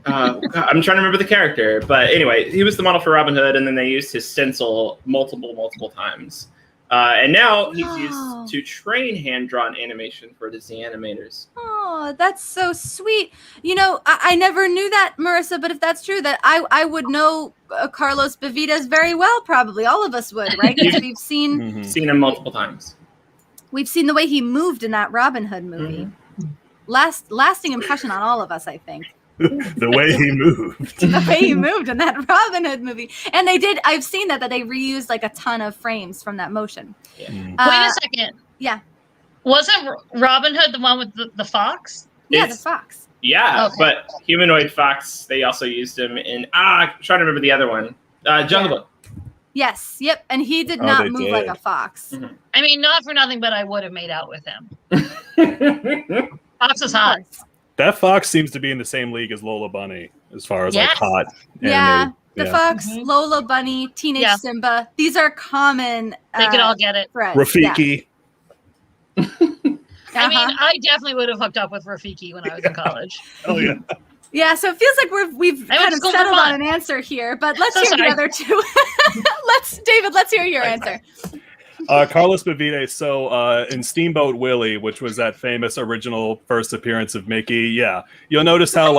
trying to remember the character, but anyway, he was the model for Robin Hood, and then they used his stencil multiple times. And now he's used to train hand-drawn animation for Disney animators. Oh, that's so sweet. I never knew that, Marissa, but if that's true, that I would know Carlos Benavides very well, probably. All of us would, right? Because we've seen him multiple times. We've seen the way he moved in that Robin Hood movie. Lasting impression on all of us, I think. The way he moved. The way he moved in that Robin Hood movie. And they did, I've seen that they reused like a ton of frames from that motion. Yeah. Wait a second. Yeah. Wasn't Robin Hood the one with the fox? Yeah, the fox. Yeah, okay. But Humanoid Fox, they also used him in, I'm trying to remember the other one. Jungle Book. Yes, yep. And he did not move like a fox. Mm-hmm. I mean, not for nothing, but I would have made out with him. Fox is hot. That fox seems to be in the same league as Lola Bunny as far as like hot. Yeah, the fox, Lola Bunny, Teenage Simba. These are common. They could all get it. Friends. Rafiki. Yeah. I mean, I definitely would have hooked up with Rafiki when I was in college. Oh yeah. Yeah, so it feels like we've kind of settled on an answer here, but let's hear the other two. David, let's hear your answer. Carlos Benavides. So in Steamboat Willie, which was that famous original first appearance of Mickey, you'll notice how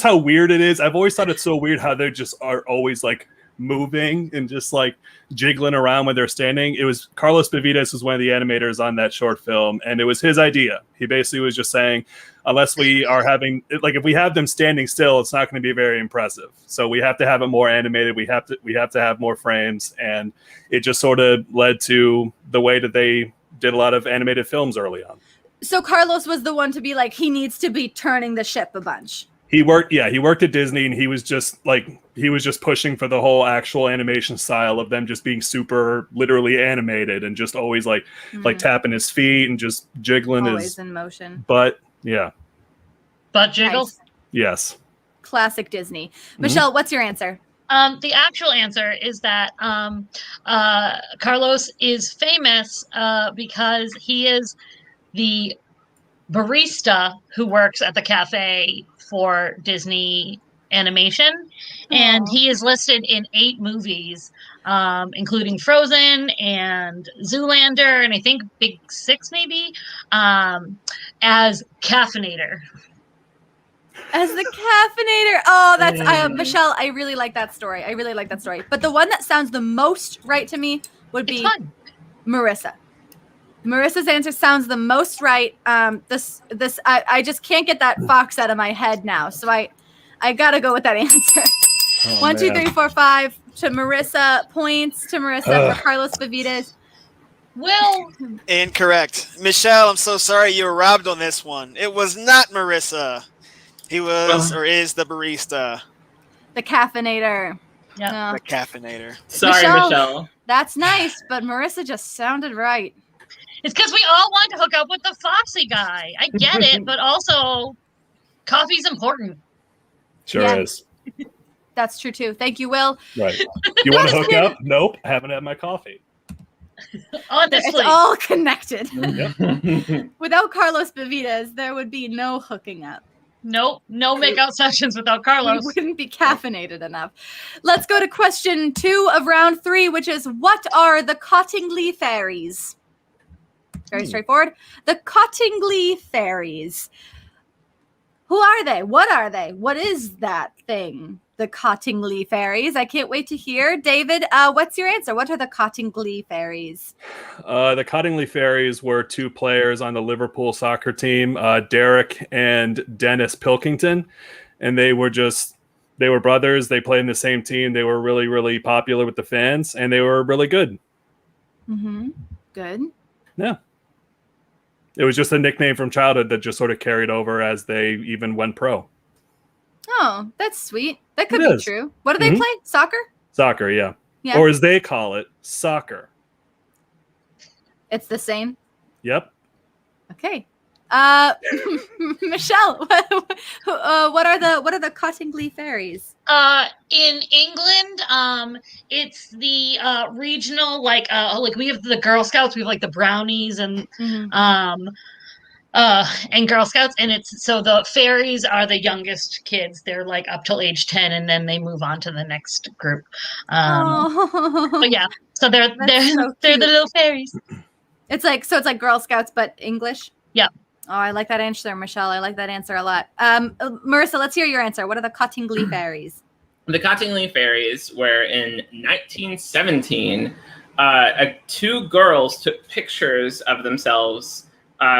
how weird it is. I've always thought it's so weird how they just are always like moving and just like jiggling around when they're standing. It was Carlos Benavides was one of the animators on that short film, and it was his idea. He basically was just saying, unless we are having if we have them standing still, it's not going to be very impressive. So we have to have it more animated. We have to have more frames, and it just sort of led to the way that they did a lot of animated films early on. So Carlos was the one to be like, he needs to be turning the ship a bunch. He worked at Disney, and he was just pushing for the whole actual animation style of them just being super literally animated and just always like tapping his feet and just jiggling always in motion. Butt. Yeah. Butt jiggle? Nice. Yes. Classic Disney. Michelle, what's your answer? The actual answer is that Carlos is famous because he is the barista who works at the cafe for Disney Animation. And he is listed in 8 movies, including Frozen and Zoolander, and I think Big 6 maybe, as Caffeinator. As the Caffeinator. Oh, that's Michelle. I really like that story. But the one that sounds the most right to me would be Marissa. Marissa's answer sounds the most right. I just can't get that fox out of my head now, so I gotta go with that answer. Oh, 1, 2, man. 3, 4, 5 to Marissa. Points to Marissa for Carlos Benavides. Will. Incorrect. Michelle, I'm so sorry you were robbed on this one. It was not Marissa. He was or is the barista. The caffeinator. Yeah. The caffeinator. Sorry, Michelle. That's nice, but Marissa just sounded right. It's because we all want to hook up with the Foxy guy. I get it, but also coffee's important. Sure is. That's true too. Thank you, Will. Right. You want to hook up? Nope. Haven't had my coffee. Honestly. It's all connected. Yep. Without Carlos Benavides, there would be no hooking up. Nope. No makeout sessions without Carlos. We wouldn't be caffeinated enough. Let's go to question 2 of round 3, which is, what are the Cottingley fairies? Very straightforward. The Cottingley fairies. Who are they? What are they? What is that thing? The Cottingley fairies. I can't wait to hear. David, what's your answer? What are the Cottingley fairies? The Cottingley Fairies were 2 players on the Liverpool soccer team, Derek and Dennis Pilkington, and they were brothers. They played in the same team. They were really, really popular with the fans, and they were really good. Mm-hmm. Good. Yeah. It was just a nickname from childhood that just sort of carried over as they even went pro. Oh, that's sweet. That could be true. What do they play? Soccer? Soccer, yeah. Yeah. Or as they call it, soccer. It's the same. Yep. Okay. Michelle, what are the Cottingley fairies? In England, it's the regional like we have the Girl Scouts, we have like the Brownies and Girl Scouts, and it's so the fairies are the youngest kids. They're like up till age 10, and then they move on to the next group. But yeah, so they're so the little fairies. It's like Girl Scouts but English. Yeah. Oh, I like that answer, Michelle. I like that answer a lot. Marissa, let's hear your answer. What are the Cottingley fairies? The Cottingley fairies were in 1917. 2 girls took pictures of themselves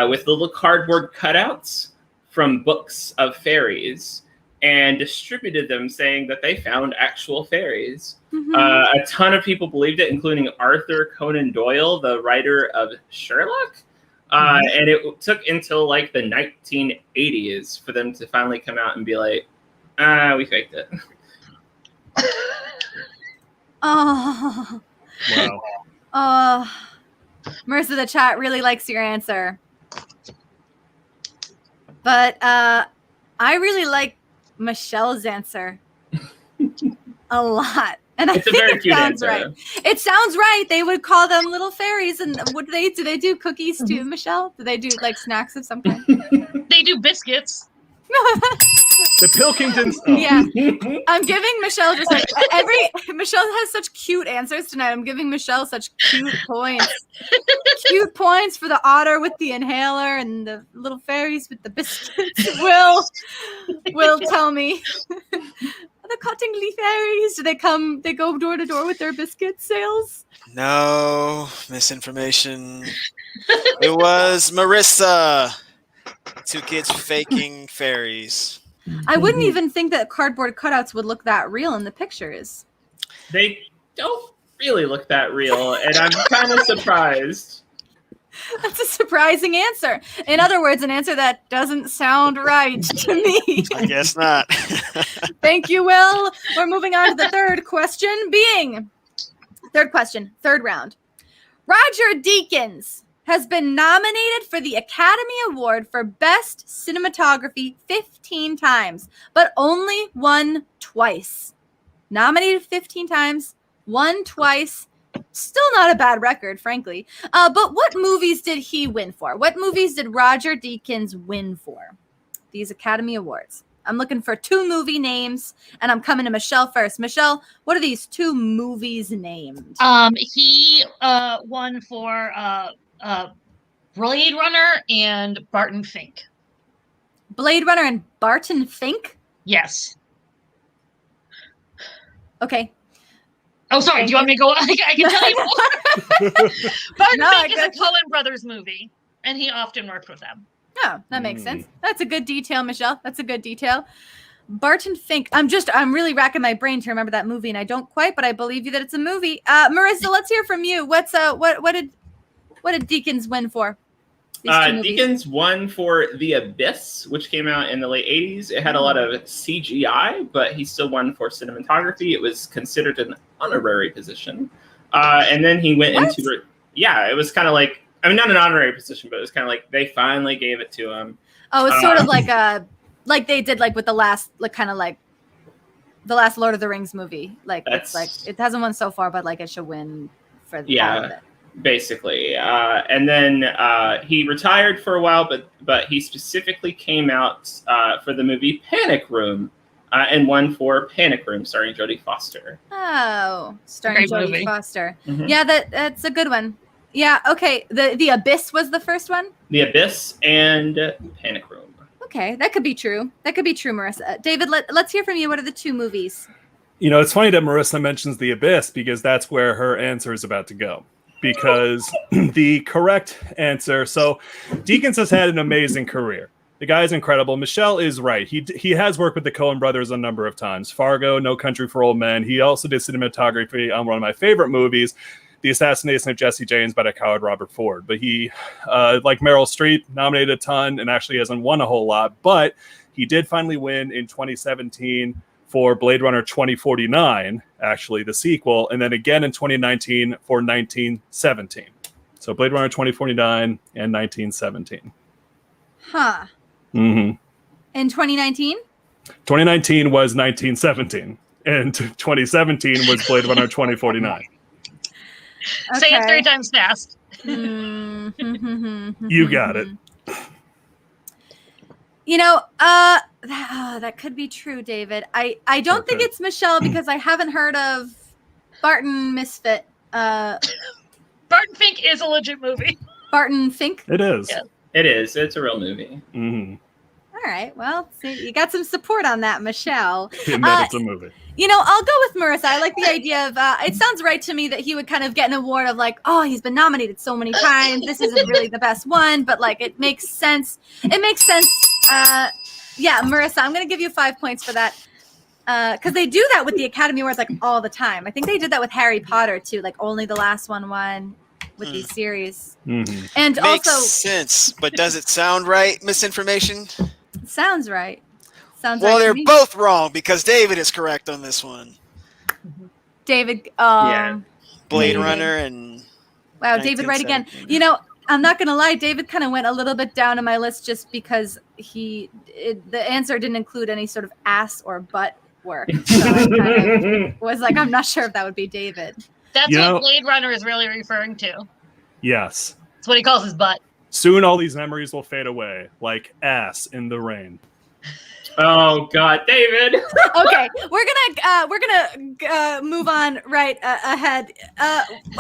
with little cardboard cutouts from books of fairies and distributed them, saying that they found actual fairies. Mm-hmm. A ton of people believed it, including Arthur Conan Doyle, the writer of Sherlock. And it took until like the 1980s for them to finally come out and be like, we faked it. Oh. Wow. Marissa, the chat really likes your answer. But I really like Michelle's answer a lot. And It's a very cute answer. Right. It sounds right. They would call them little fairies. And what do they do? They do cookies too, Michelle? Do they do like snacks of some kind? They do biscuits. The Pilkingtons. Oh. Yeah. I'm giving Michelle just like Michelle has such cute answers tonight. I'm giving Michelle such cute points. Cute points for the otter with the inhaler and the little fairies with the biscuits. Will tell me. The Cottingley fairies, they go door to door with their biscuit sales? No, misinformation. It was Marissa. 2 kids faking fairies. I wouldn't even think that cardboard cutouts would look that real in the pictures. They don't really look that real, and I'm kind of surprised. That's a surprising answer. In other words, an answer that doesn't sound right to me. I guess not. Thank you, Will. We're moving on to the third question, third round. Roger Deakins has been nominated for the Academy Award for Best Cinematography 15 times, but only won twice. Nominated 15 times, won twice. Still not a bad record, frankly. But what movies did he win for? What movies did Roger Deakins win for? These Academy Awards. I'm looking for 2 movie names, and I'm coming to Michelle first. Michelle, what are these 2 movies named? He won for Blade Runner and Barton Fink. Blade Runner and Barton Fink? Yes. Okay. Oh, sorry. Do you want me to go? I can tell you more. Barton Fink is a Coen Brothers movie, and he often worked with them. Oh, that makes sense. That's a good detail, Michelle. That's a good detail. Barton Fink. I'm really racking my brain to remember that movie, and I don't quite, but I believe you that it's a movie. Marissa, let's hear from you. What did Deacons win for? Deacons won for The Abyss, which came out in the late 80s. It had a lot of CGI, but he still won for cinematography. It was considered an honorary position. And then he went into... Yeah, it was kind of like... I mean, not an honorary position, but it was kind of like they finally gave it to him. Oh, it's sort of like they did like with the last, like kind of like the last Lord of the Rings movie. Like it's like it hasn't won so far, but like it should win for all of it. Basically. And then he retired for a while, but he specifically came out for the movie Panic Room and won for Panic Room, starring Jodie Foster. Oh, starring Jodie Foster. Mm-hmm. Yeah, that's a good one. Yeah, okay. The Abyss was the first one? The Abyss and Panic Room. Okay, that could be true. That could be true, Marissa. David, let's hear from you. What are the two movies? You know, it's funny that Marissa mentions The Abyss because that's where her answer is about to go. Because the correct answer... So, Deakins has had an amazing career. The guy's incredible. Michelle is right. He has worked with the Coen brothers a number of times. Fargo, No Country for Old Men. He also did cinematography on one of my favorite movies, The Assassination of Jesse James by the coward Robert Ford. But he, like Meryl Streep, nominated a ton and actually hasn't won a whole lot. But he did finally win in 2017 for Blade Runner 2049, actually, the sequel. And then again in 2019 for 1917. So Blade Runner 2049 and 1917. Huh. Mm-hmm. In 2019? 2019 was 1917. And 2017 was Blade Runner 2049. Okay. Say it 3 times fast. You got it. You know, that could be true, David. I don't think it's Michelle because I haven't heard of Barton Misfit. Barton Fink is a legit movie. Barton Fink? It is. Yeah. It is. It's a real movie. Mm-hmm. All right. Well, see, you got some support on that, Michelle. It's a movie. You know, I'll go with Marissa. I like the idea of, it sounds right to me that he would kind of get an award of like, oh, he's been nominated so many times. This isn't really the best one, but like, it makes sense. It makes sense. Yeah, Marissa, I'm going to give you 5 points for that. Because they do that with the Academy Awards like all the time. I think they did that with Harry Potter too. Like only the last one won with these series. Mm-hmm. And Makes also sense, but does it sound right? Misinformation? sounds right. Sounds Well, right to they're me. both wrong because David is correct on this one. David. Blade David. Runner and Wow, David, right again. You know, I'm not gonna lie, David kind of went a little bit down on my list just because the answer didn't include any sort of ass or butt work. So I kind of was like, I'm not sure if that would be David. That's what Blade Runner is really referring to. Yes. That's what he calls his butt. Soon all these memories will fade away, like ass in the rain. Oh God, David. Okay, we're gonna move on right ahead.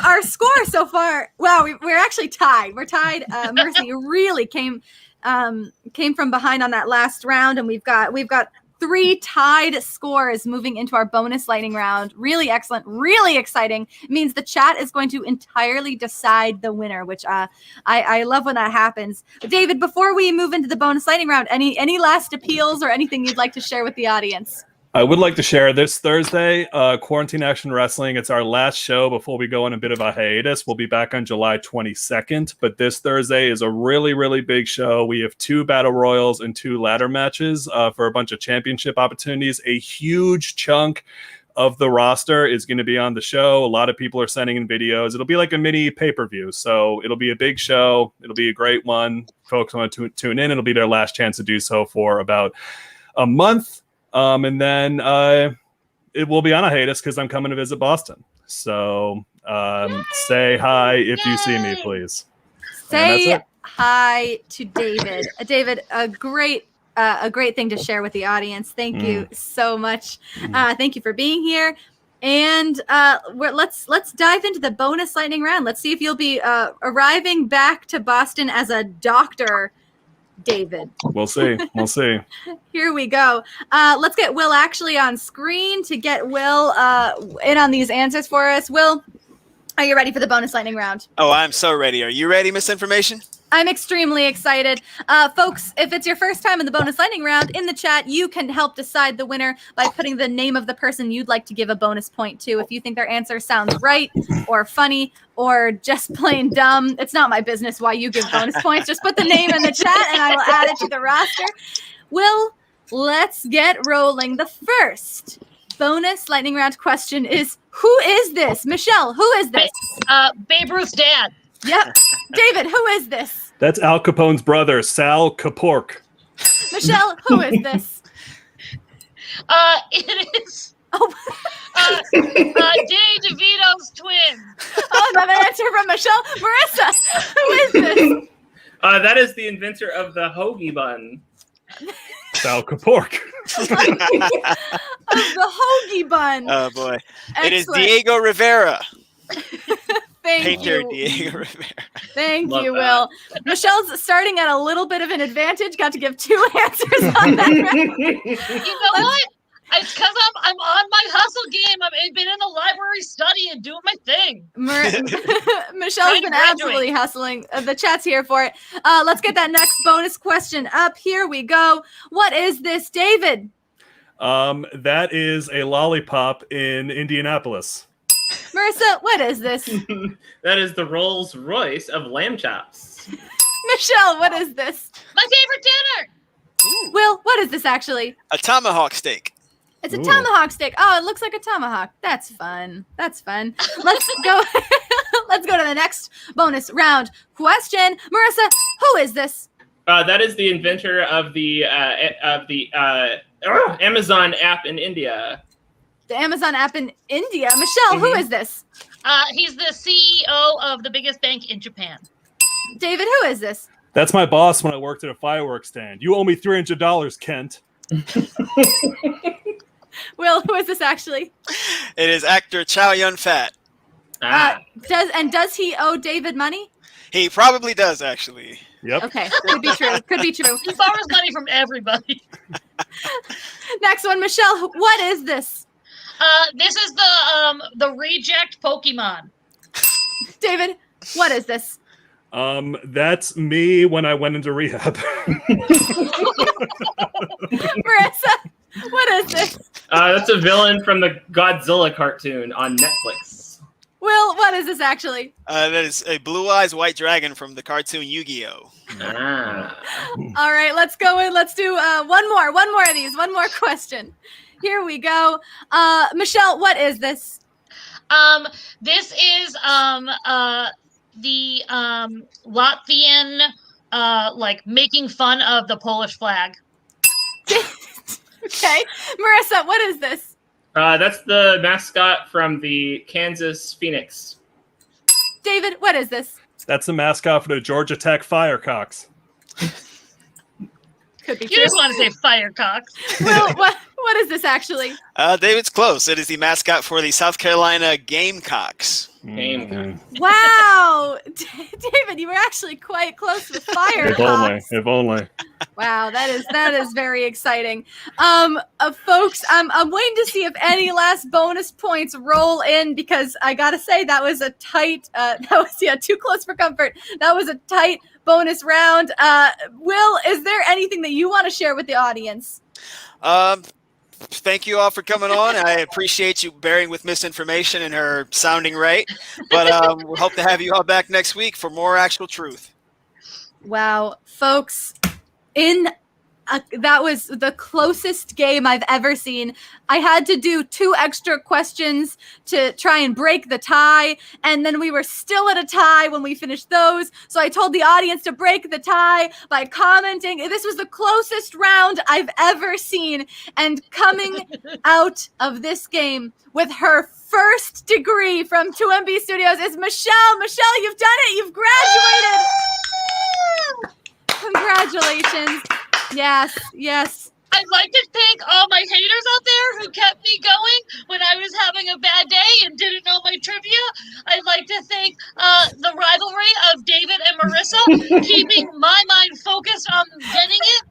Our score so far, wow, we're actually tied. We're tied. Mercy really came from behind on that last round, and we've got 3 tied scores moving into our bonus lightning round. Really excellent, really exciting. It means the chat is going to entirely decide the winner, which I love when that happens. But David, before we move into the bonus lightning round, any last appeals or anything you'd like to share with the audience? I would like to share this Thursday, Quarantine Action Wrestling. It's our last show before we go on a bit of a hiatus. We'll be back on July 22nd, but this Thursday is a really, really big show. We have 2 battle royals and 2 ladder matches for a bunch of championship opportunities. A huge chunk of the roster is going to be on the show. A lot of people are sending in videos. It'll be like a mini pay-per-view, so it'll be a big show. It'll be a great one. Folks want to tune in. It'll be their last chance to do so for about a month. And then it will be on a hiatus because I'm coming to visit Boston. So say hi if you see me, please. Say hi to David. David, a great thing to share with the audience. Thank you so much. Thank you for being here. And let's dive into the bonus lightning round. Let's see if you'll be arriving back to Boston as a doctor, David. We'll see. Here we go. Let's get Will actually on screen to get Will in on these answers for us. Will, are you ready for the bonus lightning round? Oh, I'm so ready. Are you ready, Misinformation? I'm extremely excited. Folks, if it's your first time in the bonus lightning round, in the chat, you can help decide the winner by putting the name of the person you'd like to give a bonus point to. If you think their answer sounds right or funny or just plain dumb, it's not my business why you give bonus points. Just put the name in the chat and I will add it to the roster. Will, let's get rolling. The first bonus lightning round question is, who is this? Michelle, who is this? Babe Ruth's dad. Yep. David, who is this? That's Al Capone's brother, Sal Capork. Michelle, who is this? It is Oh, Danny DeVito's twin. another answer from Michelle. Marissa, who is this? That is the inventor of the hoagie bun. Sal Capork. Of the hoagie bun. Oh boy. Excellent. It is Diego Rivera. Thank Painter you. Diego Rivera. Thank Love you, that. Will. Michelle's starting at a little bit of an advantage. Got to give 2 answers on that round. You know what? It's because I'm on my hustle game. I've been in the library studying, doing my thing. Michelle's Trying to been graduate. absolutely hustling. The chat's here for it. Let's get that next bonus question up. Here we go. What is this, David? That is a lollipop in Indianapolis. Marissa, what is this? That is the Rolls Royce of lamb chops. Michelle, what is this? My favorite dinner. Ooh, Will, what is this actually? a tomahawk steak. It's a Ooh. tomahawk steak. Oh, it looks like a tomahawk. That's fun. That's fun. Let's go. Let's go to the next bonus round question. Marissa, who is this? That is the inventor of the Amazon app in India. The Amazon app in India. Michelle, who is this? He's the CEO of the biggest bank in Japan. David, who is this? That's my boss when I worked at a fireworks stand. You owe me $300, Kent. Will, who is this actually? It is actor Chow Yun-fat. Does he owe David money? He probably does, actually. Yep. Okay, could be true. Could be true. He borrows money from everybody. Next one, Michelle. What is this? This is the reject Pokemon. David, what is this? That's me when I went into rehab. Marissa, what is this? That's a villain from the Godzilla cartoon on Netflix. Will, what is this actually? That is a Blue Eyes White Dragon from the cartoon Yu-Gi-Oh! All right, let's go in. Let's do one more of these. One more question. Here we go. Michelle, what is this? This is the Latvian like making fun of the Polish flag. Okay. Marissa, what is this? That's the mascot from the Kansas Phoenix. David, what is this? That's the mascot for the Georgia Tech Firecocks. Could be You true. just want to say Firecock. Will, what is this actually? David's close. It is the mascot for the South Carolina Gamecocks. Wow. David, you were actually quite close with fire. If only. Wow, that is very exciting. Folks, I'm waiting to see if any last bonus points roll in, because I gotta say that was a tight. Too close for comfort. That was a tight bonus round. Will, is there anything that you want to share with the audience? Thank you all for coming on. I appreciate you bearing with misinformation and her sounding right. But we hope to have you all back next week for more actual truth. Wow, folks, that was the closest game I've ever seen. I had to do 2 extra questions to try and break the tie, and then we were still at a tie when we finished those. So I told the audience to break the tie by commenting. This was the closest round I've ever seen. And coming out of this game with her first degree from 2MB Studios is Michelle. Michelle, you've done it. You've graduated. Congratulations. Yes. I'd like to thank all my haters out there who kept me going when I was having a bad day and didn't know my trivia. I'd like to thank the rivalry of David and Marissa keeping my mind focused on getting it.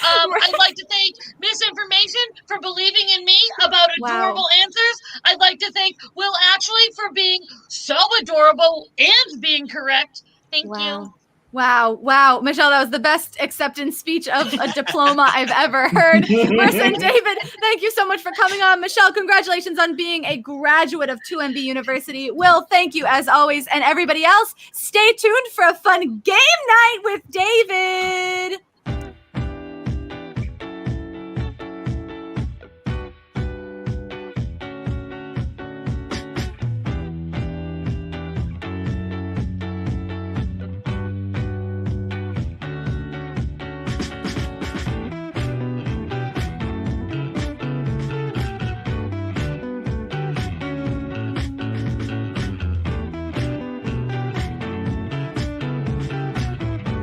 I'd like to thank Misinformation for believing in me about adorable answers. I'd like to thank Will Ashley for being so adorable and being correct. Thank you. Wow. Michelle, that was the best acceptance speech of a diploma I've ever heard. Marissa and David, thank you so much for coming on. Michelle, congratulations on being a graduate of 2MB University. Will, thank you as always. And everybody else, stay tuned for a fun game night with David.